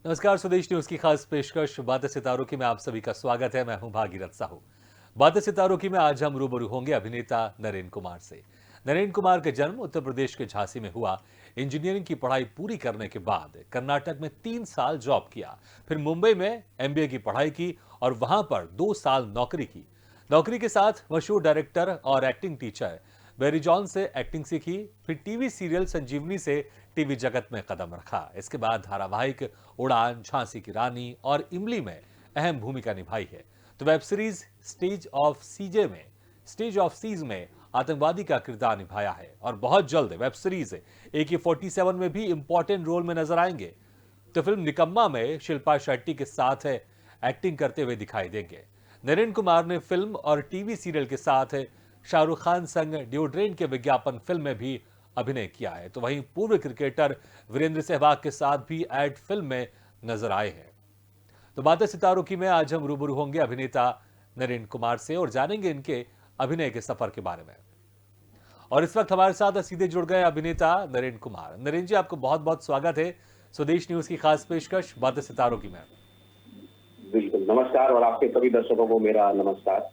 नमस्कार, स्वदेश न्यूज की खास पेशकश बातें सितारों की में आप सभी का स्वागत है। मैं हूं भागीरथ साहू। बातें सितारों की में आज हम रूबरू होंगे अभिनेता नरेंद्र कुमार से। नरेंद्र कुमार का जन्म उत्तर प्रदेश के झांसी में हुआ। इंजीनियरिंग की पढ़ाई पूरी करने के बाद कर्नाटक में 3 साल जॉब किया, फिर मुंबई में एमबीए की पढ़ाई की और वहां पर 2 साल नौकरी की। नौकरी के साथ मशहूर डायरेक्टर और एक्टिंग टीचर बेरी जॉन से एक्टिंग सीखी, फिर टीवी सीरियल संजीवनी से टीवी जगत में कदम रखा। इसके बाद धारावाहिक उड़ान, झांसी की रानी और इमली में अहम भूमिका निभाई है। तो web series stage of siege में आतंकवादी का किरदार निभाया है और बहुत जल्द वेब सीरीज AK-47 में भी इंपॉर्टेंट रोल में नजर आएंगे। तो फिल्म निकम्मा में शिल्पा शेट्टी के साथ एक्टिंग करते हुए दिखाई देंगे। नरेंद्र कुमार ने फिल्म और टीवी सीरियल के साथ शाहरुख खान संग डिओड्रेंट के विज्ञापन फिल्म में भी अभिनय किया है। तो वहीं पूर्व क्रिकेटर वीरेंद्र सहवाग के साथ भी एड फिल्म में नजर आए हैं। तो बातें सितारों की में आज हम रूबरू होंगे अभिनेता नरेंद्र कुमार से और जानेंगे इनके अभिनय के सफर के बारे में। और इस वक्त हमारे साथ सीधे जुड़ गए अभिनेता नरेंद्र कुमार। नरेंद्र जी, आपको बहुत बहुत स्वागत है स्वदेश न्यूज की खास पेशकश बातें सितारों की में। बिल्कुल, नमस्कार और आपके सभी दर्शकों को मेरा नमस्कार।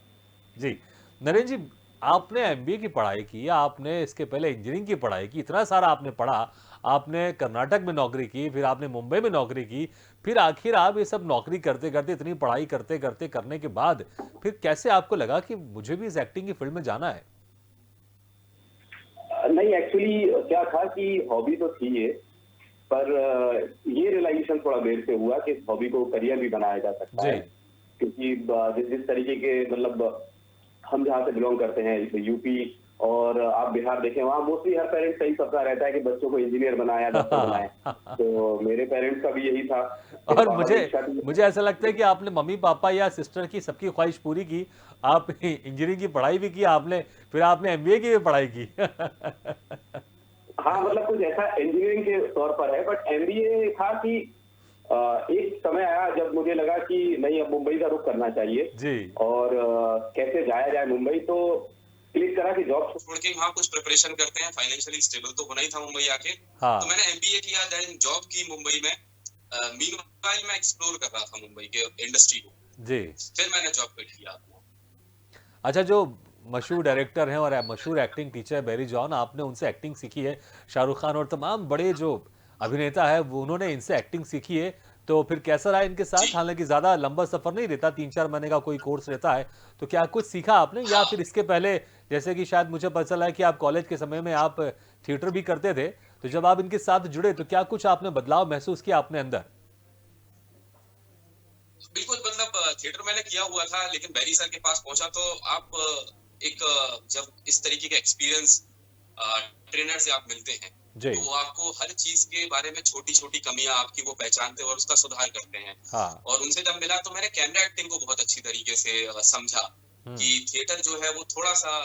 जी नरेंद्र जी, आपने एमबीए की पढ़ाई की, आपने इसके पहले इंजीनियरिंग की पढ़ाई की, इतना सारा आपने पढ़ा, आपने कर्नाटक में नौकरी की, फिर आपने मुंबई में नौकरी की, फिर आखिर आप ये सब नौकरी करते करते, इतनी पढ़ाई करते करते करने के बाद फिर कैसे आपको लगा कि मुझे भी इस एक्टिंग की फील्ड में जाना है? नहीं, एक्चुअली क्या था कि हॉबी तो थी ये, पर ये रियलाइजेशन थोड़ा देर से हुआ कि इस हॉबी को करियर भी बनाया जा सकता जी। है। क्योंकि जिस जिस तरीके के मतलब हम जहाँ से बिलोंग करते हैं, जैसे यूपी और आप बिहार देखें, वहाँ मोस्टली हर पेरेंट्स का ही सपना रहता है कि बच्चों को इंजीनियर बनाया, डॉक्टर बनाए। तो मेरे पेरेंट्स का भी यही था। मेरे और पापा मुझे की इच्छा थी। मुझे ऐसा लगता है कि आपने मम्मी पापा या सिस्टर की सबकी ख्वाहिश पूरी की। आप इंजीनियरिंग की पढ़ाई भी की आपने, फिर आपने एमबीए की भी पढ़ाई की। हाँ, मतलब कुछ ऐसा इंजीनियरिंग के तौर पर है, बट एमबीए था कि एक समय आया जब मुझे लगा कि नहीं, अब मुंबई का रुख करना चाहिए जी। और कैसे जाया जाए मुंबई। तो क्लिक करा कि जॉब छोड़ के वहाँ कुछ प्रिपरेशन करते हैं, फाइनेंशियली स्टेबल तो होना ही था मुंबई आके। तो हाँ। मैंने एमबीए किया, देन जॉब की मुंबई में। मीनवाइल मैं एक्सप्लोर कर रहा था मुंबई के इंडस्ट्री को, जी। फिर मैंने जॉब क्विट किया। अच्छा, जो मशहूर डायरेक्टर हैं और मशहूर एक्टिंग टीचर बेरी जॉन, आपने उनसे एक्टिंग सीखी है। शाहरुख खान और तमाम बड़े जो अभिनेता है वो उन्होंने इनसे एक्टिंग सीखी है। तो फिर कैसा रहा इनके जी साथ? हालांकि ज्यादा लंबा सफर नहीं रहता, 3-4 महीने का कोई कोर्स रहता है। तो क्या कुछ सीखा आपने, या हाँ। फिर इसके पहले, जैसे कि शायद मुझे पता चला है कि आप कॉलेज के समय में आप थिएटर भी करते थे, तो जब आप इनके साथ जुड़े तो क्या कुछ आपने बदलाव महसूस किया अपने अंदर? बिल्कुल, मतलब थिएटर मैंने किया हुआ था, लेकिन बैरी सर के पास पहुंचा तो आप एक जब इस तरीके के एक्सपीरियंस ट्रेनर से आप मिलते हैं, जी। तो वो आपको हर चीज के बारे में छोटी छोटी कमियां आपकी वो पहचानते हैं और उसका सुधार करते हैं। हाँ। और उनसे जब मिला तो मैंने कैमरा एक्टिंग को बहुत अच्छी तरीके से समझा हम्म। कि थिएटर जो है वो थोड़ा सा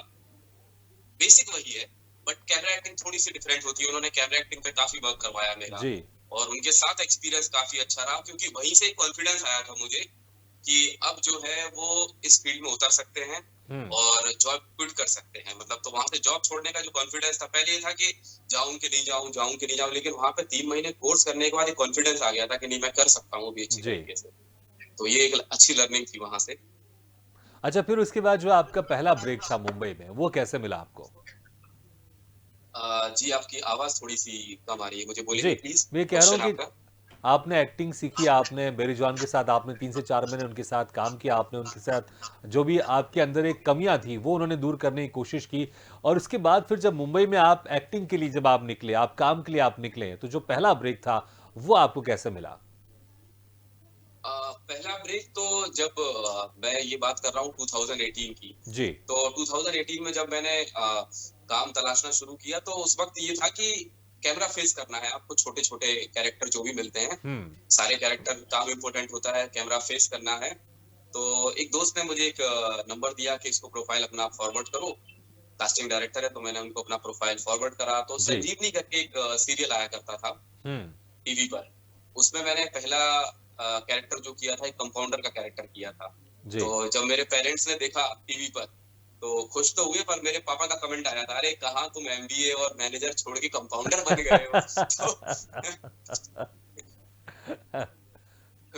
बेसिक वही है, बट कैमरा एक्टिंग थोड़ी सी डिफरेंट होती है। उन्होंने कैमरा एक्टिंग पे काफी वर्क करवाया मेरा, जी। और उनके साथ एक्सपीरियंस काफी अच्छा रहा, क्योंकि वहीं से कॉन्फिडेंस आया था मुझे कि अब जो है वो इस फील्ड में उतर सकते हैं हम्म। और जॉब क्विट कर सकते हैं। मतलब तो वहां से जॉब छोड़ने का जो कॉन्फिडेंस था, पहले ये था कि जाऊं कि नहीं जाऊं, जाऊं कि नहीं जाऊं, लेकिन वहां पे 3 महीने कोर्स करने के बाद एक कॉन्फिडेंस आ गया था कि नहीं, मैं कर सकता हूँ भी अच्छी जी। तरीके से। तो ये एक अच्छी लर्निंग थी वहां से। अच्छा, फिर उसके बाद जो आपका पहला ब्रेक था मुंबई में, वो कैसे मिला आपको? जी, आपकी आवाज थोड़ी सी कम आ रही है, मुझे जी, बोलेंगे प्लीज मैं ये कह रहा हूँ क्वेश्चन कि आपका। आपने एक्टिंग सीखी, आपने बेरी जॉन के साथ आपने 3 से 4 महीने उनके साथ काम किया, आपने उनके साथ जो भी आपके अंदर एक कमियां थी वो उन्होंने दूर करने की कोशिश की। और उसके बाद फिर जब मुंबई में आप एक्टिंग के लिए जब आप निकले, आप काम के लिए आप निकले, तो जो पहला ब्रेक था वो आपको कैसे मिला? पहला ब्रेक तो जब मैं ये बात कर रहा हूँ 2018 की। जी। तो 2018 में जब मैंने काम तलाशना शुरू किया, तो उस वक्त ये था कि कैमरा फेस करना है आपको, छोटे छोटे कैरेक्टर जो भी मिलते हैं, हम्म। सारे कैरेक्टर काम इम्पोर्टेंट होता है, कैमरा फेस करना है। तो एक दोस्त ने मुझे एक नंबर दिया कि इसको प्रोफाइल अपना फॉरवर्ड करो, कास्टिंग डायरेक्टर है। तो मैंने उनको अपना प्रोफाइल फॉरवर्ड करा, तो जी। संजीवनी करके एक सीरियल आया करता था हम्म। टीवी पर। उसमें मैंने पहला कैरेक्टर जो किया था, एक कंपाउंडर का कैरेक्टर किया था। जी। तो जब मेरे पेरेंट्स ने देखा टीवी पर, तो खुश तो हुए, पर मेरे पापा का कमेंट आया था, अरे कहाँ तुम एमबीए और मैनेजर छोड़ के कंपाउंडर बन गए हो। तो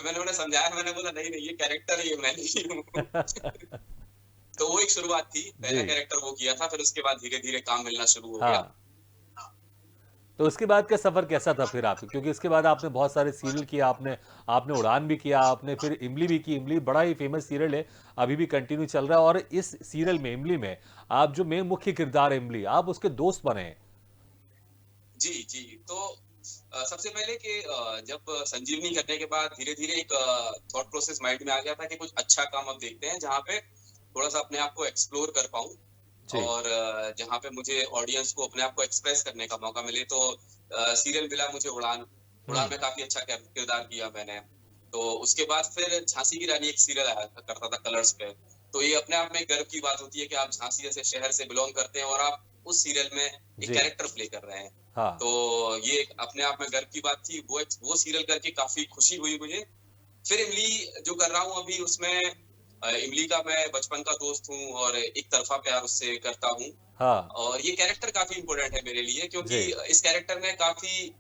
मैंने उन्हें समझाया, मैंने बोला नहीं नहीं ये कैरेक्टर ही मैं नहीं हूँ। तो वो एक शुरुआत थी, पहला जी। कैरेक्टर वो किया था, फिर उसके बाद धीरे धीरे काम मिलना शुरू हो गया। हाँ, तो उसके बाद का सफर कैसा था फिर आपका? क्योंकि उसके बाद आपने बहुत सारे सीरियल किए, आपने आपने उड़ान भी किया, आपने फिर इमली भी की। इमली बड़ा ही फेमस सीरियल है, अभी भी कंटिन्यू चल रहा है। और इस सीरियल में, इमली में, आप जो मेन मुख्य किरदार है इमली, आप उसके दोस्त बने हैं। जी जी। तो सबसे पहले कि जब संजीवनी करने के बाद धीरे धीरे एक थॉट प्रोसेस माइंड में आ गया था कि कुछ अच्छा काम अब देखते हैं जहाँ पे थोड़ा सा अपने आप को एक्सप्लोर कर पाऊं, जी। और जहाँ पे मुझे ऑडियंस को अपने आप को एक्सप्रेस करने का मौका मिले। तो सीरियल मिला मुझे उड़ान। उड़ान हम्म। में काफी अच्छा किरदार किया मैंने। तो उसके बाद फिर झांसी की रानी एक सीरियल आया करता था कलर्स पे। तो ये अपने आप में गर्व की बात होती है कि आप झांसी जैसे शहर से बिलोंग करते हैं और आप उस सीरियल में एक जी। कैरेक्टर प्ले कर रहे हैं। हाँ। तो ये अपने आप में गर्व की बात थी। वो सीरियल करके काफी खुशी हुई मुझे। फिर इमली जो कर रहा हूँ अभी, उसमें इमली का मैं बचपन का दोस्त हूँ और एक तरफा प्यार उससे करता हूँ। हाँ। और ये कैरेक्टर काफी इम्पोर्टेंट है मेरे लिए, क्योंकि जी। इस कैरेक्टर ने काफी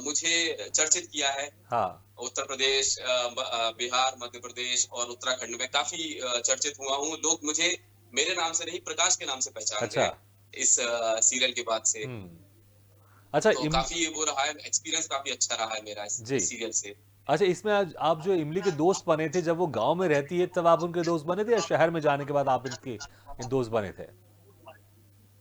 मुझे चर्चित किया है। हाँ। उत्तर प्रदेश, बिहार, मध्य प्रदेश और उत्तराखंड में काफी चर्चित हुआ हूँ। लोग मुझे मेरे नाम से नहीं, प्रकाश के नाम से पहचानते अच्छा। हैं इस सीरियल के बाद से। हम्म। अच्छा, तो काफी वो रहा है, एक्सपीरियंस काफी अच्छा रहा है मेरा इस जी। सीरियल से। अच्छा, इसमें आज आप जो इमली के दोस्त बने थे, जब वो गांव में रहती है तब आप उनके दोस्त बने थे, या शहर में जाने के बाद आप इनके दोस्त बने थे?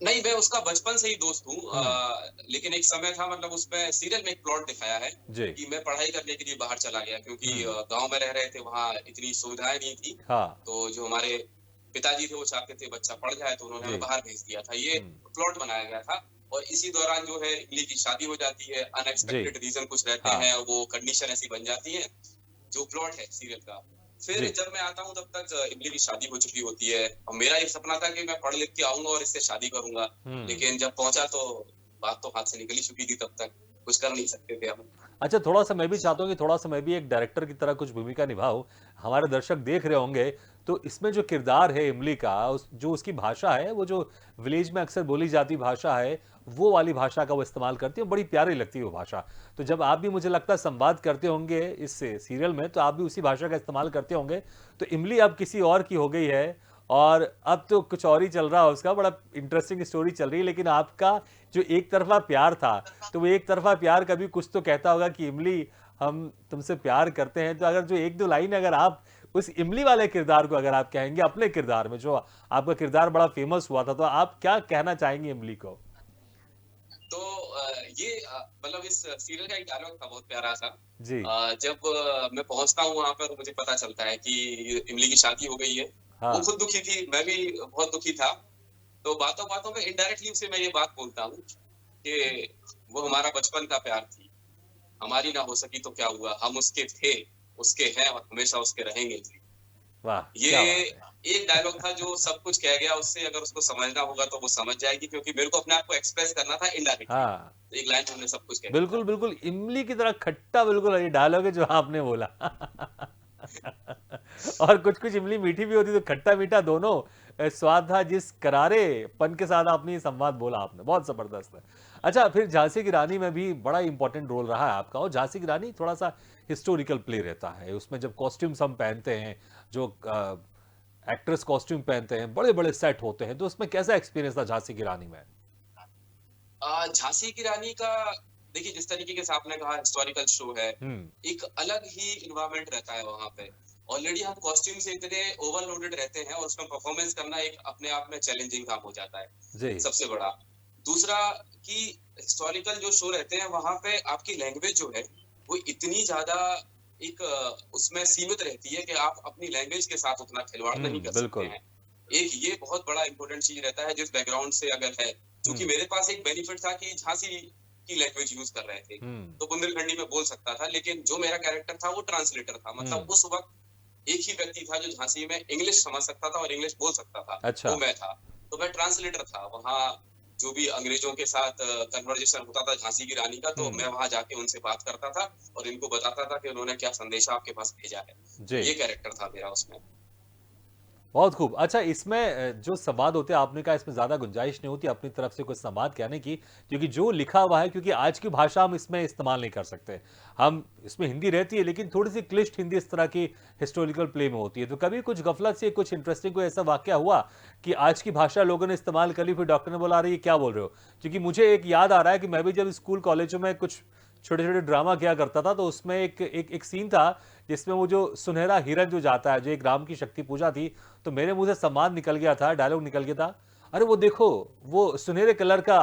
नहीं, मैं उसका बचपन से ही दोस्त हूँ। हम्म। लेकिन एक समय था, मतलब उसमें सीरियल में एक प्लॉट दिखाया है जी। कि मैं पढ़ाई करने के लिए बाहर चला गया, क्योंकि हम्म। गांव में रह रहे थे, वहाँ इतनी सुविधाएं नहीं थी। हाँ। तो जो हमारे पिताजी थे वो चाहते थे बच्चा पढ़ जाए, तो उन्होंने जी। हमें बाहर भेज दिया था। ये हम्म। प्लॉट बनाया गया था। और इसी दौरान जो है इमली की शादी हो जाती है। जी। अनएक्सपेक्टेड रीजन कुछ रहते हाँ। हैं, वो कंडीशन ऐसी बन जाती है, जो प्लॉट है सीरियल का। फिर जी। जब मैं आता हूँ तब तक इमली की शादी हो चुकी होती है, और मेरा एक सपना था कि मैं पढ़ लिख के आऊंगा और इससे शादी करूंगा। हम्म। लेकिन जब पहुंचा तो बात तो हाथ से निकल ही चुकी थी, तब तक कुछ कर नहीं सकते थे हम। अच्छा, थोड़ा सा मैं भी चाहता हूँ कि थोड़ा सा मैं भी एक डायरेक्टर की तरह कुछ भूमिका निभाऊं। हमारे दर्शक देख रहे होंगे, तो इसमें जो किरदार है इमली का, जो उसकी भाषा है, वो जो विलेज में अक्सर बोली जाती भाषा है, वो वाली भाषा का वो इस्तेमाल करती है। बड़ी प्यारी लगती है वो भाषा। तो जब आप भी, मुझे लगता है, संवाद करते होंगे इस सीरियल में, तो आप भी उसी भाषा का इस्तेमाल करते होंगे। तो इमली अब किसी और की हो गई है, और अब तो कुछ और ही चल रहा है उसका। बड़ा इंटरेस्टिंग स्टोरी चल रही है। लेकिन आपका जो एक तरफा प्यार था, तो वो एक तरफा प्यार कभी कुछ तो कहता होगा कि इमली, हम तुमसे प्यार करते हैं। तो अगर जो एक दो लाइन अगर आप उस इमली वाले किरदार को अगर आप कहेंगे अपने किरदार में, जो आपका किरदार बड़ा फेमस हुआ था, तो आप क्या कहना चाहेंगे इमली को? तो ये मतलब इस सीरियल का एक डायलॉग था बहुत प्यारा सा। जी। जब मैं पहुंचता हूँ वहां पर, मुझे पता चलता है कि इमली की शादी हो गई है। वो हाँ। खुद दुखी थी, मैं भी बहुत दुखी था। तो बातों बातों में इनडायरेक्टली उसे मैं ये बात बोलता हूँ कि वो हमारा बचपन का प्यार थी, हमारी ना हो सकी तो क्या हुआ, हम उसके थे, उसके हैं और हमेशा उसके रहेंगे भी। वाह, ये क्या बात है। एक डायलॉग था जो सब कुछ कह गया। उससे अगर उसको समझना होगा तो वो समझ जाएगी, क्योंकि मेरे को अपने आप को एक्सप्रेस करना था इनडायरेक्टली। हाँ, एक लाइन में हमने सब कुछ कह दिया। बिल्कुल बिल्कुल, इमली की तरह खट्टा, बिल्कुल ये डायलॉग है जो आपने बोला। और कुछ कुछ इमली मीठी भी होती, तो खट्टा मीठा दोनों स्वाद था, जिस करारेपन के साथ आपने ये संवाद बोला, आपने बहुत जबरदस्त है। अच्छा, फिर झांसी की रानी में भी बड़ा इंपॉर्टेंट रोल रहा है आपका। और झांसी की रानी थोड़ा सा हिस्टोरिकल प्ले रहता है। उसमें जब कॉस्ट्यूम्स हम पहनते हैं, जो एक्ट्रेस कॉस्ट्यूम पहनते हैं, बड़े बड़े सेट होते हैं, तो उसमें कैसा एक्सपीरियंस था झांसी की रानी में? झांसी की रानी का, देखिए जिस तरीके के से आपने कहा हिस्टोरिकल शो है, हम्म। एक अलग ही इन्वायरमेंट रहता है वहां पे। ऑलरेडी हम कॉस्ट्यूम से इतने ओवरलोडेड रहते हैं, और उसमें परफॉर्मेंस करना एक अपने आप में चैलेंजिंग काम हो जाता है, जी। सबसे बड़ा। दूसरा कि हिस्टोरिकल जो शो रहते हैं वहां पे आपकी लैंग्वेज जो है वो इतनी ज्यादा एक उसमें सीमित रहती है कि आप अपनी लैंग्वेज के साथ उतना खिलवाड़ नहीं कर सकते बिल्कुल। हैं। एक ये बहुत बड़ा इंपॉर्टेंट चीज रहता है, जिस बैकग्राउंड से अगर है। क्योंकि मेरे पास एक बेनिफिट था कि झांसी की लैंग्वेज यूज कर रहे थे, हम्म। तो बुंदेलखंडी में बोल सकता था। लेकिन जो मेरा कैरेक्टर था वो ट्रांसलेटर था, मतलब उस वक्त एक ही व्यक्ति था जो झांसी में इंग्लिश समझ सकता था और इंग्लिश बोल सकता था, अच्छा। वो मैं था। तो मैं ट्रांसलेटर था वहाँ। जो भी अंग्रेजों के साथ कन्वर्जेशन होता था झांसी की रानी का, तो मैं वहां जाके उनसे बात करता था और इनको बताता था कि उन्होंने क्या संदेशा आपके पास भेजा है। जी। ये कैरेक्टर था मेरा उसमें। बहुत खूब। अच्छा, इसमें जो संवाद होते हैं, आपने कहा इसमें ज़्यादा गुंजाइश नहीं होती अपनी तरफ से कुछ संवाद कहने की, क्योंकि जो लिखा हुआ है, क्योंकि आज की भाषा हम इसमें इस्तेमाल नहीं कर सकते। हम इसमें हिंदी रहती है, लेकिन थोड़ी-सी क्लिष्ट हिंदी इस तरह की हिस्टोरिकल प्ले में होती है। तो कभी कुछ गफलत से कुछ इंटरेस्टिंग कोई ऐसा वाकया हुआ कि आज की भाषा लोगों ने इस्तेमाल कर ली, फिर डॉक्टर ने बोला, "अरे! ये क्या बोल रहे हो?" क्योंकि मुझे एक याद आ रहा है कि मैं भी जब स्कूल, कॉलेजों में कुछ छोटे-छोटे ड्रामा किया करता था, तो उसमें एक सीन था जिसमें वो जो सुनहरा हिरन जो जाता है, जो एक राम की शक्ति पूजा थी, तो मेरे मुंह से सम्मान निकल गया था, डायलॉग निकल गया था, अरे वो देखो, वो सुनहरे कलर का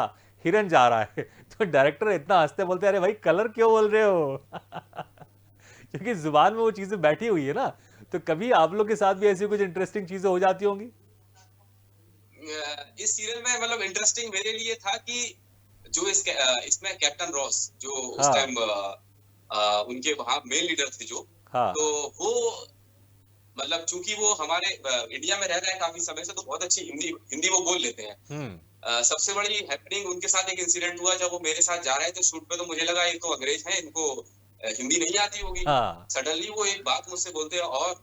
हिरन जा रहा है। तो डायरेक्टर इतना हंसते, बोलते अरे भाई कलर क्यों बोल रहे हो? क्योंकि जुबान में वो चीजें बैठी हुई है ना। तो कभी आप लोग के साथ भी ऐसी कुछ इंटरेस्टिंग चीजें हो जाती होंगी? इस सीरियल में मतलब इंटरेस्टिंग मेरे लिए था कि जो इसमें कैप्टन रॉस जो उस हाँ, टाइम उनके वहां मेन लीडर थे जो, हाँ। तो वो मतलब चूंकि वो हमारे इंडिया में रह रहे हैं काफी समय से, तो बहुत अच्छी हिंदी हिंदी वो बोल लेते हैं। हम्म। सबसे बड़ी हैपनिंग उनके साथ एक इंसिडेंट हुआ जब वो मेरे साथ जा रहे थे शूट पे, तो मुझे लगा ये तो अंग्रेज हैं, इनको हिंदी नहीं आती होगी। हाँ। सडनली वो एक बात मुझसे बोलते हैं, और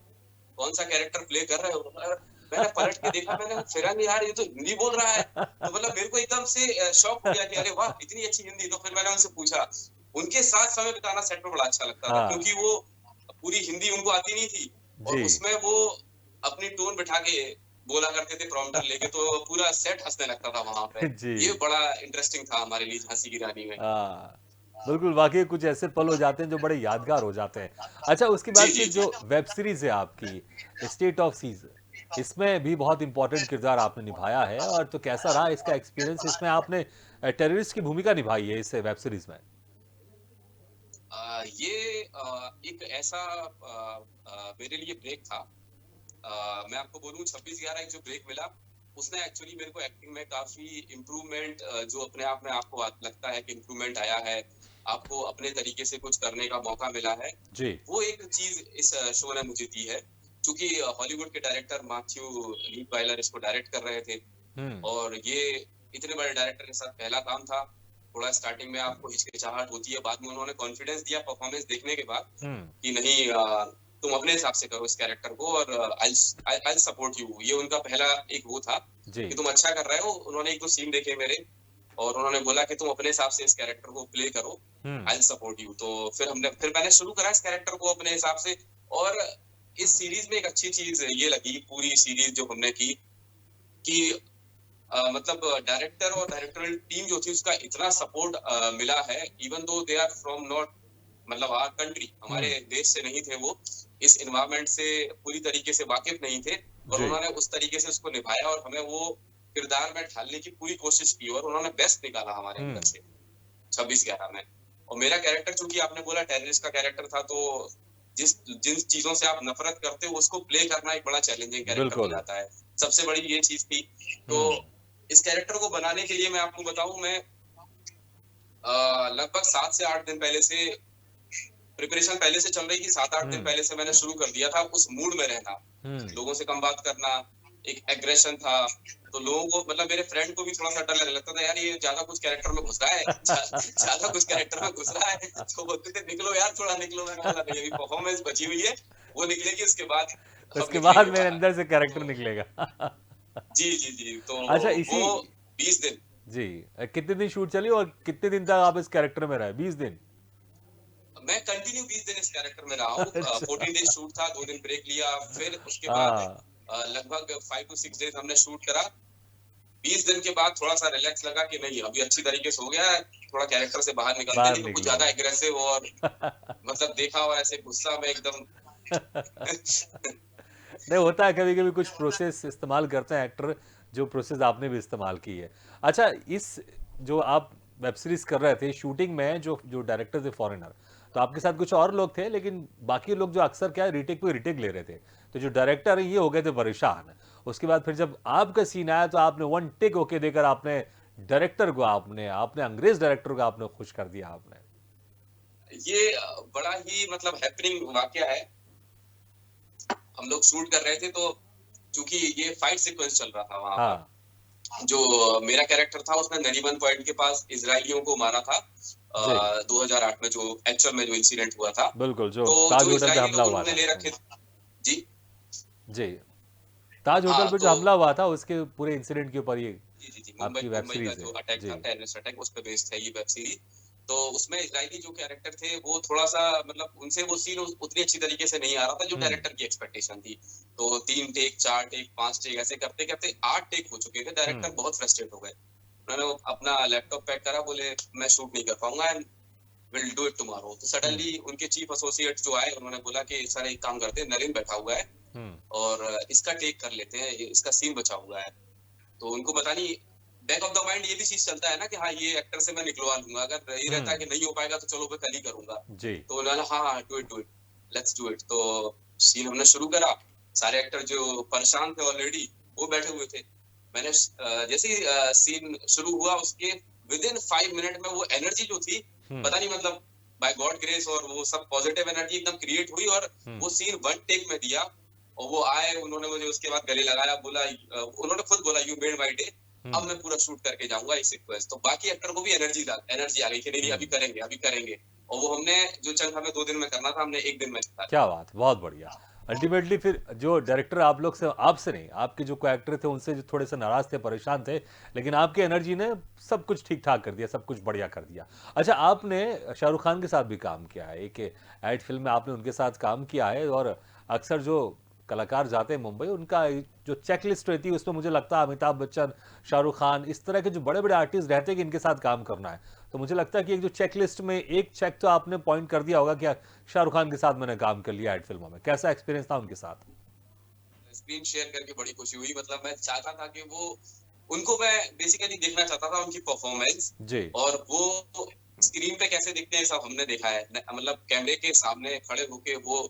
कौन सा कैरेक्टर प्ले कर रहे हो? मैंने पलट के देखा, मैंने फिर यार ये तो हिंदी बोल रहा है। तो मतलब मेरे को एकदम से शॉक हो गया कि अरे वाह, इतनी अच्छी हिंदी। तो फिर मैंने उनसे पूछा, उनके साथ समय बिताना सेट में बड़ा अच्छा लगता था, हाँ। क्योंकि वो पूरी हिंदी उनको आती नहीं थी, और जी। उसमें वो अपनी टोन बिठा के बोला करते थे प्रॉम्प्टर लेके, तो पूरा सेट हंसने लगता था वहां पे। ये जी। बड़ा इंटरेस्टिंग था हमारे लिए झांसी की रानी में। हाँ, बिल्कुल, वाकई कुछ ऐसे पल हो जाते हैं जो बड़े यादगार हो जाते हैं। अच्छा, उसके जी बाद जी फिर जी। जो वेब सीरीज है आपकी स्टेट ऑफ सीज, इसमें भी बहुत इंपॉर्टेंट किरदार आपने निभाया है, और तो कैसा रहा इसका एक्सपीरियंस? इसमें आपने टेररिस्ट की भूमिका निभाई है इस वेब सीरीज में। ये एक ऐसा मेरे लिए ब्रेक था। मैं आपको बोलूं 26/11 एक जो ब्रेक मिला, उसने एक्चुअली मेरे को एक्टिंग में काफी इम्प्रूवमेंट, जो अपने आप में आपको लगता है कि इम्प्रूवमेंट आया है, आपको अपने तरीके से कुछ करने का मौका मिला है, जी। वो एक चीज इस शो ने मुझे दी है। क्योंकि हॉलीवुड के डायरेक्टर मैथ्यू लीडवाइलर इसको डायरेक्ट कर रहे थे, हम्म। और ये इतने बड़े डायरेक्टर के साथ पहला काम था। थोड़ा स्टार्टिंग में आपको हिचकिचाहट होती है, बाद में उन्होंने कॉन्फिडेंस दिया परफॉर्मेंस देखने के बाद हम्म। कि नहीं, तुम अपने हिसाब से करो इस कैरेक्टर को, और आई सपोर्ट यू। ये उनका पहला एक वो था जी। कि तुम अच्छा कर रहे हो। उन्होंने एक दो सीन देखे मेरे, और उन्होंने बोला कि तुम अपने हिसाब से इस कैरेक्टर को प्ले करो, हम्म। I support you. तो फिर मैंने शुरू करा इस कैरेक्टर को अपने हिसाब से। और इस सीरीज में एक अच्छी चीज ये लगी, पूरी सीरीज जो हमने की, कि मतलब डायरेक्टर और डायरेक्टोरियल टीम जो थी उसका इतना सपोर्ट मिला है, even though they are from not, मतलब आवर कंट्री, हमारे देश से नहीं थे वो, इस एनवायरनमेंट से पूरी तरीके से वाकिफ नहीं थे, और जी। उन्होंने उस तरीके से उसको निभाया, और हमें वो किरदार में ढालने की पूरी कोशिश की, और उन्होंने बेस्ट निकाला हमारे अंदर से 26/11 में। और मेरा कैरेक्टर, चूंकि आपने बोला टेररिस्ट का कैरेक्टर था, तो जिन चीजों से आप नफरत करते हो उसको प्ले करना एक बड़ा चैलेंजिंग कैरेक्टर हो बिल्कुल। जाता है। सबसे बड़ी ये चीज थी। तो हम्म। इस कैरेक्टर को बनाने के लिए मैं आपको बताऊं, मैं लगभग 7 से 8 दिन पहले से प्रिपरेशन पहले से चल रही थी। 7-8 दिन हम्म। पहले से मैंने शुरू कर दिया था उस मूड में रहना, हम्म। लोगों से कम बात करना, एक एग्रेशन था। तो लोगों को, मतलब मेरे फ्रेंड को भी थोड़ा सा डर लगने लगता था, यार ये ज्यादा कुछ कैरेक्टर में घुस रहा है, ज्यादा कुछ कैरेक्टर में घुस रहा है। तो बोलते थे निकलो यार, थोड़ा निकलो। मैंने बोला नहीं, अभी परफॉर्मेंस बची हुई है, वो निकलेगी, उसके बाद हम उसके बाद निकलेंगे मेरे बाहर। अंदर से कैरेक्टर तो निकलेगा। जी जी जी, तो अच्छा, इसी। वो 20 दिन जी। कितने दिन शूट चली और कितने दिन तक आप इस कैरेक्टर में रहे? 20 दिन? मैं कंटिन्यू 20 दिन इस कैरेक्टर में रहा हूँ। अच्छा। 14 डेज शूट था, 2 दिन ब्रेक लिया, फिर उसके बाद हाँ। लगभग 5 to 6 डेज हमने शूट करा। 20 दिन के बाद थोड़ा सा रिलैक्स लगा कि नहीं, अभी अच्छी तरीके से हो गया है, थोड़ा कैरेक्टर से बाहर निकलते हैं, बाहर नहीं तो कुछ निकलो। ज्यादा एग्रेसिव और मतलब देखा हुआ ऐसे गुस्सा में एकदम। नहीं, होता है कभी कभी कुछ प्रोसेस इस्तेमाल करते हैं एक्टर, जो प्रोसेस आपने भी इस्तेमाल की है। अच्छा, इस जो आप वेब सीरीज कर रहे थे, शूटिंग में जो जो डायरेक्टर थे फॉरेनर, तो आपके साथ कुछ और लोग थे, लेकिन बाकी लोग जो अक्सर क्या रीटेक पे रीटेक ले रहे थे, तो जो डायरेक्टर है ये हो गए थे परेशान। उसके बाद फिर जब आपका सीन आया तो आपने वन टेक ओके देकर आपने डायरेक्टर को, आपने आपने अंग्रेज डायरेक्टर को आपने खुश कर दिया आपने। ये बड़ा ही मतलब हैपनिंग वाकया है। हम लोग शूट कर रहे थे, तो चूंकि ये फाइट सीक्वेंस चल रहा था वहां पर, हाँ। जो मेरा कैरेक्टर था उसने नरीमन पॉइंट के पास इजरायलियों को मारा था जी। 2008 में, जो एक्चुअल में जो इंसिडेंट हुआ था। बिल्कुल, जो तो ताज जो होटल पे इजरायली हमला लोग हुआ उन्होंने था। ले रखे। जी जी। ताज होटल हाँ पे जो तो हमला हुआ था उसके पूरे इंसिडेंट के ऊपर ये जी आपकी वेब मुंबई का सीरीज जो है। अटैक था, जी। टेररिस्ट अटैक, उस पे बेस्ड है ये वेब सीरीज। तो उसमें इजरायली जो कैरेक्टर थे वो थोड़ा सा मतलब उनसे वो सीन उतनी अच्छी तरीके से नहीं आ रहा था जो हम्म। डायरेक्टर की एक्सपेक्टेशन थी। तो 3 टेक, 4 टेक, 5 टेक ऐसे करते करते 8 टेक हो चुके थे। डायरेक्टर हम्म। बहुत फ्रस्ट्रेट हो गए। उन्होंने अपना लैपटॉप पैक करा, बोले मैं शूट नहीं कर पाऊंगा and will do it tomorrow. तो हम्म। सडनली उनके चीफ एसोसिएट जो आए उन्होंने बोला कि सर एक काम करते हैं, नरेन बैठा हुआ है हम्म। और इसका टेक कर लेते हैं, इसका सीन बचा हुआ है। तो उनको पता नहीं, बैक ऑफ द माइंड ये भी चीज चलता है ना कि हाँ ये एक्टर से मैं निकलवा लूंगा, अगर ये रहता है हम्म। कि नहीं हो पाएगा तो चलो मैं कल ही करूंगा। जी। तो उन्होंने हाँ हाँ do it let's do it. तो सीन हमने शुरू करा। सारे एक्टर जो परेशान थे ऑलरेडी वो बैठे हुए थे। मैंने जैसे ही सीन शुरू हुआ उसके विद इन 5 मिनट में वो एनर्जी जो थी, हम्म। पता नहीं मतलब बाय गॉड ग्रेस और वो सब पॉजिटिव एनर्जी एकदम क्रिएट हुई और हम्म। वो सीन 1 टेक में दिया। और वो आए, उन्होंने मुझे उसके बाद गले लगाया, बोला उन्होंने खुद बोला यू मेड माय डे, अब मैं पूरा शूट करके जाऊंगा इस सीक्वेंस। तो बाकी एक्टर को भी एनर्जी आ गई कि नहीं अभी करेंगे अभी करेंगे। और वो हमने जो चंक हमें 2 दिन में करना था हमने 1 दिन में निपटा क्या बात, बहुत बढ़िया। अल्टीमेटली फिर जो डायरेक्टर आप लोग से, आपसे नहीं, आपके जो को एक्टर थे उनसे जो थोड़े से नाराज थे, परेशान थे, लेकिन आपकी एनर्जी ने सब कुछ ठीक ठाक कर दिया, सब कुछ बढ़िया कर दिया। अच्छा, आपने शाहरुख खान के साथ भी काम किया है, एक एड फिल्म में आपने उनके साथ काम किया है, और अक्सर जो कलाकार जाते हैं मुंबई, उनका जो चेकलिस्ट रहती है उसमें मुझे लगता है अमिताभ बच्चन, शाहरुख खान, इस तरह के जो बड़े बड़े आर्टिस्ट रहते हैं कि इनके साथ काम करना है, तो मुझे लगता है कि एक जो चेकलिस्ट में एक चेक तो आपने पॉइंट कर दिया होगा कि शाहरुख खान के साथ मैंने काम कर लिया एड फिल्मों में। कैसा एक्सपीरियंस था उनके साथ? स्क्रीन शेयर करके बड़ी खुशी हुई। मतलब मैं चाहता था कि वो उनको मैं बेसिकली देखना चाहता था उनकी परफॉर्मेंस, जी। और वो स्क्रीन पे कैसे दिखते हैं सब हमने देखा है। मतलब कैमरे के सामने खड़े होके वो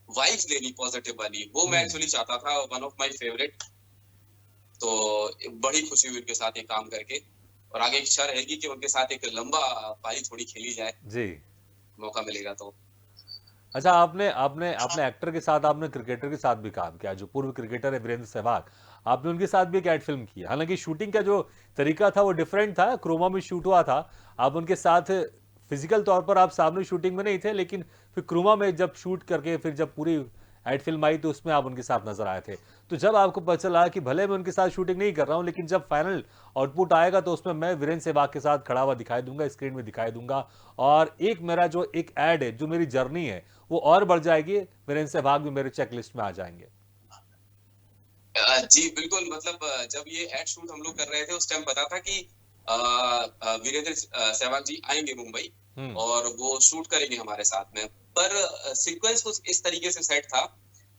वाइब्स लेनी पॉजिटिव वाली, वो मैं एक्चुअली चाहता था। One of my favourite. तो बड़ी खुशी हुई उनके साथ ये काम करके, और आगे इच्छा रहेगी कि उनके साथ एक लंबा पारी थोड़ी खेली जाए, जी। मौका मिलेगा तो। अच्छा, आपने आपने आपने एक्टर के साथ, आपने क्रिकेटर के साथ भी काम किया, जो पूर्व क्रिकेटर है वीरेंद्र सहवाग, आपने उनके साथ भी एक एड फिल्म की। हालांकि शूटिंग का जो तरीका था वो डिफरेंट था, क्रोमा में शूट हुआ था, आप उनके साथ फिजिकल तौर पर आप सामने शूटिंग में नहीं थे, लेकिन फिर क्रोमा में जब शूट करके फिर जब पूरी एड फिल्म आई तो उसमें आप उनके साथ नजर आए थे। तो जब आपको पता चला कि भले मैं उनके साथ शूटिंग नहीं कर रहा हूं, लेकिन जब फाइनल आउटपुट आएगा तो उसमें मैं वीरेंद्र सहवाग के साथ खड़ा हुआ दिखाई दूंगा, स्क्रीन में दिखाई दूंगा, और एक मेरा जो एक एड है, जो मेरी जर्नी है, वो और बढ़ जाएगी, वीरेंद्र सहवाग भी मेरे चेकलिस्ट में आ जाएंगे। जी बिल्कुल। मतलब जब ये एड शूट हम लोग कर रहे थे उस टाइम पता था कि वीरेंद्र सहवाग जी आएंगे मुंबई और वो शूट करेंगे हमारे साथ में। पर सीक्वेंस कुछ इस तरीके से सेट था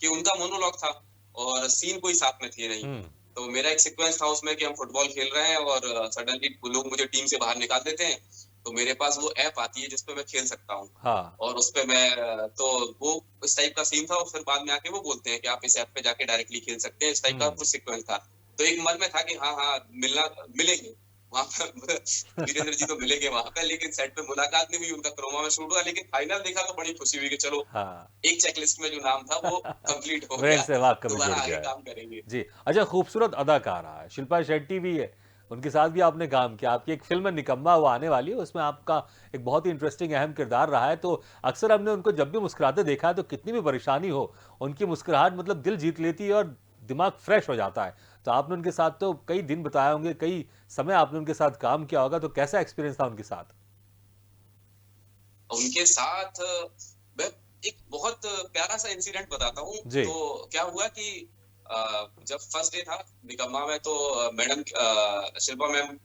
कि उनका मोनोलॉग था और सीन कोई साथ में थे नहीं। तो मेरा एक सीक्वेंस था उसमें कि हम फुटबॉल खेल रहे हैं और सडनली लोग मुझे टीम से बाहर निकाल देते हैं, तो मेरे पास वो ऐप आती है जिसपे मैं खेल सकता हूँ। हाँ। और उसपे मैं तो वो इस टाइप का सीन था, और फिर बाद में आके वो बोलते हैं कि आप इस ऐप पे जाके डायरेक्टली खेल सकते हैं। इस टाइप का कुछ सीक्वेंस था। तो एक मन में था कि हाँ हाँ मिलेंगे वहां पर वीरेंद्र जी तो मिलेंगे वहां पे, लेकिन सेट पे मुलाकात नहीं हुई, उनका क्रोमा में शूट हुआ। लेकिन फाइनल देखा तो बड़ी खुशी हुई कि चलो हाँ। एक चेकलिस्ट में जो नाम था वो कंप्लीट हो वीरेंद्र गया, सहवाग का भी दोबारा जुड़ आगे गया है। काम करेंगे। जी। अच्छा, खूबसूरत अदाकारा है, शिल्पा शेट्टी भी है, उनके साथ भी आपने काम किया। आपकी एक फिल्म निकम्मा वो आने वाली है, उसमें आपका एक बहुत ही इंटरेस्टिंग अहम किरदार रहा है। तो अक्सर हमने उनको जब भी मुस्कुराते देखा है, तो कितनी भी परेशानी हो, उनकी मुस्कुराहट मतलब दिल जीत लेती है और दिमाग फ्रेश हो जाता है। तो आपने उनके साथ तो कई दिन बताए होंगे, कई समय आपने उनके साथ काम किया होगा, तो कैसा एक्सपीरियंस था उनके साथ? उनके साथ मैं एक बहुत प्यारा सा इंसिडेंट बताता हूँ। जी। तो क्या हुआ कि जब फर्स्ट डे था निकम्मा में, तो मैडम शिल्पा मैम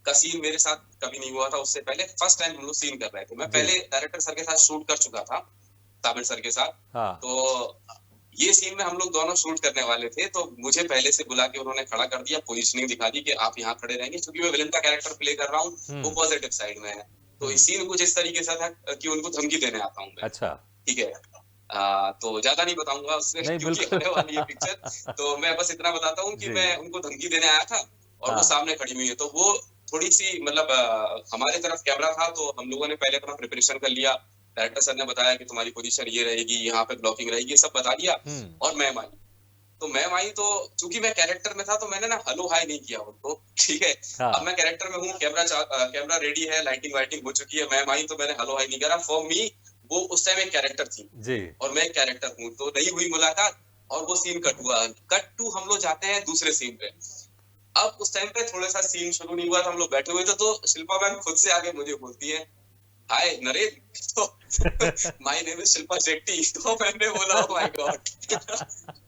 का सीन मेरे साथ कभी नहीं हुआ था। उससे पहले फर्स्ट टाइम हम लोग सीन कर रहे थे। मैं जी। पहले डायरेक्टर सर के साथ शूट कर चुका था, तामिर सर के साथ। हाँ। तो ये सीन में हम लोग दोनों शूट करने वाले थे, तो मुझे पहले से बुला के उन्होंने खड़ा कर दिया, पोजीशनिंग दिखा दी कि आप यहाँ खड़े रहेंगे, क्योंकि मैं विलन का कैरेक्टर प्ले कर रहा हूँ, वो पॉजिटिव साइड में है। तो इस सीन कुछ इस तरीके से था कि उनको धमकी देने आता हूँ मैं। अच्छा। ठीक है। तो ज्यादा नहीं बताऊंगा उसमें नहीं, क्योंकि बिल्कुल। होने वाली है पिक्चर। तो मैं बस इतना बताता हूँ कि जी। मैं उनको धमकी देने आया था और वो सामने खड़ी हुई है। तो वो थोड़ी सी मतलब हमारे तरफ कैमरा था, तो हम लोगों ने पहले अपना प्रिपरेशन कर लिया। डायरेक्टर सर ने बताया कि तुम्हारी पोजीशन ये रहेगी, यहाँ पे ब्लॉकिंग रहेगी, ये सब बता दिया। और मैम आई, तो मैम आई तो चूंकि मैं कैरेक्टर में था, तो मैंने ना हेलो हाई नहीं किया उनको। ठीक है। हाँ। अब मैं कैरेक्टर में हूँ, कैमरा रेडी है, लाइटिंग वाइटिंग हो चुकी है, मैम आई तो मैंने हेलो हाई नहीं करा। फॉर मी वो उस टाइम एक कैरेक्टर थी जी। और मैं एक कैरेक्टर हूँ, तो नहीं हुई मुलाकात। और वो सीन कट हुआ, कट टू हम लोग जाते हैं दूसरे सीन पे। अब उस टाइम पे थोड़ा सा सीन शुरू नहीं हुआ था, हम लोग बैठे हुए थे, तो शिल्पा मैम खुद से आगे मुझे बोलती है, हाय नरेश, तो my name is Shilpa Shetty. तो मैंने बोला ओह माय गॉड।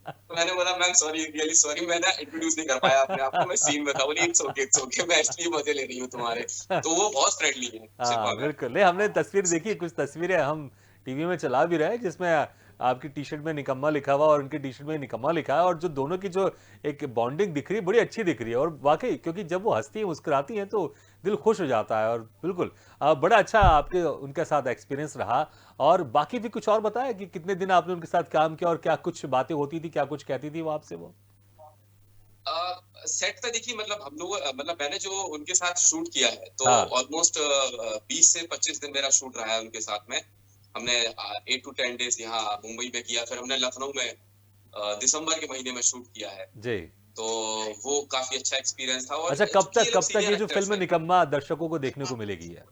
तो मैंने बोला मैम सॉरी, रियली सॉरी, मैं ना इंट्रोड्यूस नहीं कर पाया अपने आप को, मैं सीन में था। बोली इट्स ओके, मैं इसलिए मजे ले रही हूँ तुम्हारे। तो वो बहुत फ्रेंडली है शिल्पा हाँ मैम। बिल्कुल, नहीं हमने तस्वीर देखी, कुछ तस्वीरें हम टीवी में चला भी रहे हैं जिसमें आपकी टी शर्ट में निकम्मा लिखा हुआ और उनकी टी शर्ट में निकम्मा लिखा है, और जो दोनों की जो एक बॉन्डिंग दिख रही है बड़ी अच्छी दिख रही है। और वाकई क्योंकि जब वो हंसती है मुस्कुराती हैं तो दिल खुश हो जाता है। और बिल्कुल बड़ा अच्छा आपके उनके साथ एक्सपीरियंस रहा। और बाकी भी कुछ और बताया कि कितने दिन आपने उनके साथ काम किया और क्या कुछ बातें होती थी, क्या कुछ कहती थी वो आपसे वो? सेट पे देखिए, मतलब हम लोग, मतलब मैंने जो उनके साथ शूट किया है, तो हाँ ऑलमोस्ट 20 से 25 दिन मेरा शूट रहा है उनके साथ में। हमने 8 to 10 डेज यहाँ मुंबई में किया, फिर हमने लखनऊ में दिसंबर के महीने में शूट किया है। जी। तो वो काफी अच्छा एक्सपीरियंस था। और अच्छा, चूंकि ये लोग कब तक सीनियर ये जो एक्टर्स फिल्म हैं, निकम्मा दर्शकों को देखने को मिलेगी है?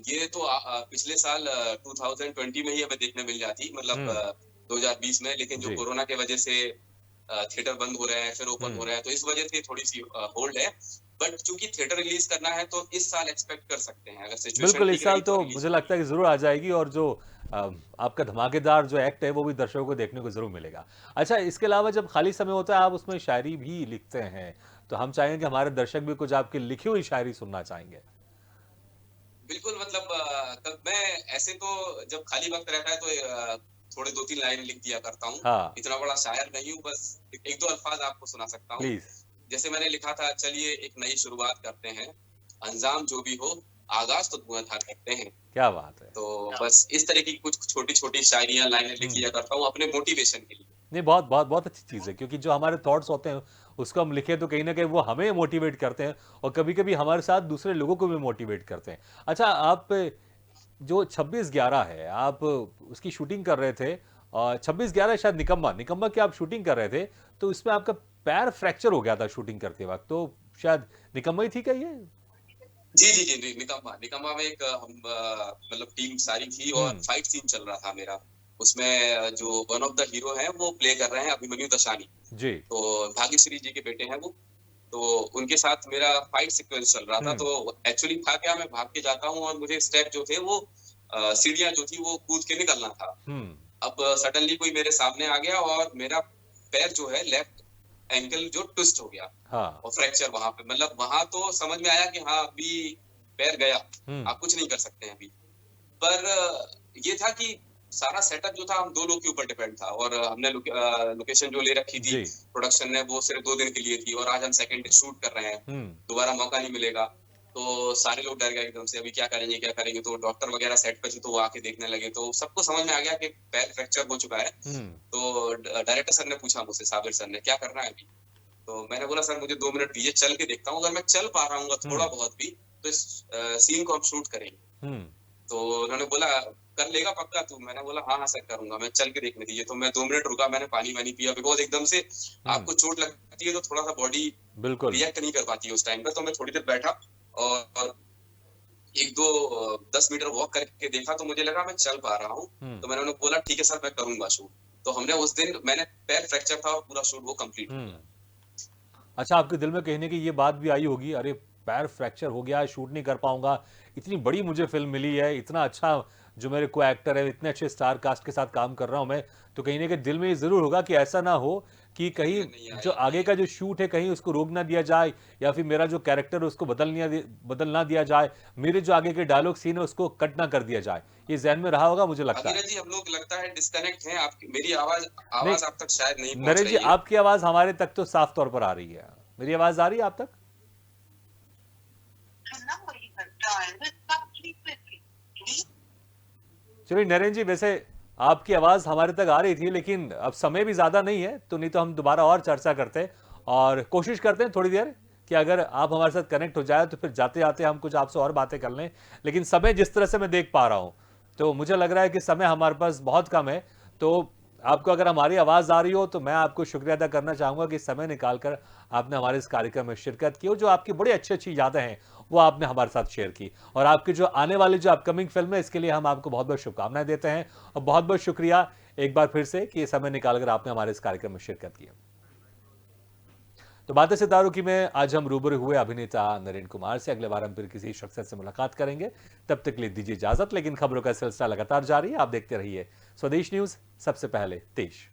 ये तो पिछले साल 2020 में ही हमें देखने मिल जाती, मतलब हम्म। 2020 में, लेकिन जो जी। कोरोना के वजह से थिएटर बंद हो रहे हैं, फिर ओपन हो हम्म। रहे हैं, तो इस वजह से थोड़ी सी होल्ड है। बट चूंकि थिएटर रिलीज करना है, तो इस साल एक्सपेक्ट कर सकते हैं, अगर सिचुएशन बिल्कुल, इस ठीक साल रही तो तो रिलीज मुझे होगी। लगता है कि ज़रूर आ जाएगी, और जो आपका धमाकेदार जो एक्ट है वो भी दर्शकों को देखने को ज़रूर मिलेगा। अच्छा, इसके अलावा जब खाली समय होता है आप उसमें शायरी भी लिखते हैं, तो हम चाहेंगे कि हमारे दर्शक भी कुछ आपकी लिखी हुई शायरी सुनना चाहेंगे। बिल्कुल, मतलब तब मैं ऐसे तो जब खाली वक्त रहता है तो थोड़े 2-3 लाइन लिख दिया करता हूँ। हाँ, इतना बड़ा शायर नहीं हूँ, बस 1-2 अल्फाज आपको सुना सकता हूँ। प्लीज़। जैसे मैंने लिखा था, चलिए एक नई शुरुआत करते हैं, अंजाम जो भी हो, आगाज तो धुआंधार करते हैं। क्या बात है! तो बस इस तरह की कुछ छोटी-छोटी शायरियाँ, लाइनें लिख लिया हुँ। करता हूँ अपने मोटिवेशन के लिए। नहीं, बहुत बहुत बहुत अच्छी चीज़ है, क्योंकि जो हमारे थॉट्स होते हैं उसको हम लिखें तो कहीं ना कहीं वो हमें मोटिवेट करते हैं, और कभी कभी हमारे साथ दूसरे लोगों को भी मोटिवेट करते हैं। अच्छा, आप जो 26/11 है, आप उसकी शूटिंग कर रहे थे, और 26/11 शायद निकम्मा निकम्मा की आप शूटिंग कर रहे थे, तो इसमें आपका पैर फ्रैक्चर हो गया था शूटिंग करते वक्त, तो शायद निकम्मा ही थी क्या ये? जी, निकम्मा निकम्मा में एक हम मतलब टीम सारी थी, और हम्म। फाइट सीन चल रहा था मेरा। उसमें जो वन ऑफ द हीरो हैं वो प्ले कर रहे हैं अभिमन्यु दशानी। जी। तो भाग्यश्री जी के बेटे हैं वो। तो उनके साथ मेरा फाइट सीक्वेंस चल रहा था। हम्म। तो एक्चुअली था क्या, मैं भाग के जाता हूँ और मुझे स्टेप जो थे वो सीढ़ियां जो थी वो कूद के निकलना था। हम्म। अब सडनली कोई मेरे सामने आ गया और मेरा पैर जो है, लेफ्ट एंकल जो ट्विस्ट हो गया, हाँ। और फ्रैक्चर वहां पे। मतलब वहां तो समझ में आया कि हाँ अभी पैर गया, हम्म। आप कुछ नहीं कर सकते हैं अभी। पर ये था कि सारा सेटअप जो था हम 2 लोग के ऊपर डिपेंड था, और हमने लोकेशन जो ले रखी थी जी। प्रोडक्शन ने, वो सिर्फ 2 दिन के लिए थी, और आज हम सेकंड डे शूट कर रहे हैं, हम्म। दोबारा मौका नहीं मिलेगा। तो सारे लोग डर गए एकदम से, अभी क्या करेंगे क्या करेंगे। तो डॉक्टर वगैरह सेट पे थे, तो वो आके देखने लगे, तो सबको समझ में आ गया कि पैर फ्रैक्चर हो चुका है। हम्म। तो डायरेक्टर सर ने पूछा मुझसे, साबिर सर ने, क्या करना है अभी? तो मैंने बोला सर मुझे 2 मिनट दीजिए, चल के देखता हूँ, अगर मैं चल पा रहा हूँ थोड़ा बहुत भी, तो इस सीन को हम शूट करेंगे। हम्म। तो उन्होंने बोला कर लेगा पक्का तू? मैंने बोला हाँ हाँ सर करूंगा, मैं चल के देखने दीजिए। तो मैं 2 मिनट रुका, मैंने पानी वानी पिया, बिकॉज एकदम से आपको चोट लगती है तो थोड़ा सा बॉडी बिल्कुल। रिएक्ट नहीं कर पाती है उस टाइम पे। तो मैं थोड़ी देर बैठा और 1-2-10 मीटर वॉक करके देखा, तो मुझे लगा मैं चल पा रहा हूँ। तो मैंने उन्हें बोला ठीक है सर मैं करूंगा शूट। तो हमने उस दिन, मैंने पैर फ्रैक्चर था और पूरा शूट वो कंप्लीट हो गया। अच्छा, आपके दिल में कहीं ना कहीं ये बात भी आई होगी, अरे पैर फ्रैक्चर हो गया, शूट नहीं कर पाऊंगा, इतनी बड़ी मुझे फिल्म मिली है, इतना अच्छा जो मेरे को एक्टर है, इतने अच्छे स्टार कास्ट के साथ काम कर रहा हूं मैं, तो कहीं ना कहीं दिल में ये जरूर होगा कि ऐसा ना हो कि कहीं नहीं जो आई आगे का जो शूट है कहीं उसको रोक ना दिया जाए, या फिर मेरा जो कैरेक्टर है उसको बदल ना दिया जाए, मेरे जो आगे के डायलॉग सीन है उसको कट ना कर दिया जाए। ये जहन में रहा होगा मुझे लगता है। अविनाश जी, हम लोग लगता है डिस्कनेक्ट हैं। आपकी मेरी आवाज नहीं आवाज आप तक शायद नहीं पहुंच नरेश जी, रही है। आपकी आवाज हमारे तक तो साफ तौर पर आ रही है। मेरी आवाज आ रही है आप तक? चलिए नरेंद्र जी, वैसे आपकी आवाज़ हमारे तक आ रही थी, लेकिन अब समय भी ज़्यादा नहीं है, तो नहीं तो हम दोबारा और चर्चा करते हैं, और कोशिश करते हैं थोड़ी देर कि अगर आप हमारे साथ कनेक्ट हो जाए तो फिर जाते जाते हम कुछ आपसे और बातें कर लें। लेकिन समय जिस तरह से मैं देख पा रहा हूँ, तो मुझे लग रहा है कि समय हमारे पास बहुत कम है। तो आपको अगर हमारी आवाज़ आ रही हो तो मैं आपको शुक्रिया अदा करना चाहूँगा कि समय निकालकर आपने हमारे इस कार्यक्रम में शिरकत की और जो आपकी बड़ी अच्छी-अच्छी यादें हैं, वो आपने हमारे साथ शेयर की। और आपकी जो आने वाली जो अपकमिंग फ़िल्म है, इसके लिए हम आपको बहुत-बहुत शुभकामनाएँ देते हैं और बहुत-बहुत शुक्रिया एक बार फिर से कि ये समय निकालकर आपने हमारे इस कार्यक्रम में शिरकत की। तो बातें सितारों की में आज हम रूबरू हुए अभिनेता नरेंद्र कुमार से। अगले बार हम फिर किसी शख्सियत से मुलाकात करेंगे। तब तक के लिए दीजिए इजाजत, लेकिन खबरों का सिलसिला लगातार जारी है। आप देखते रहिए स्वदेश न्यूज, सबसे पहले देश।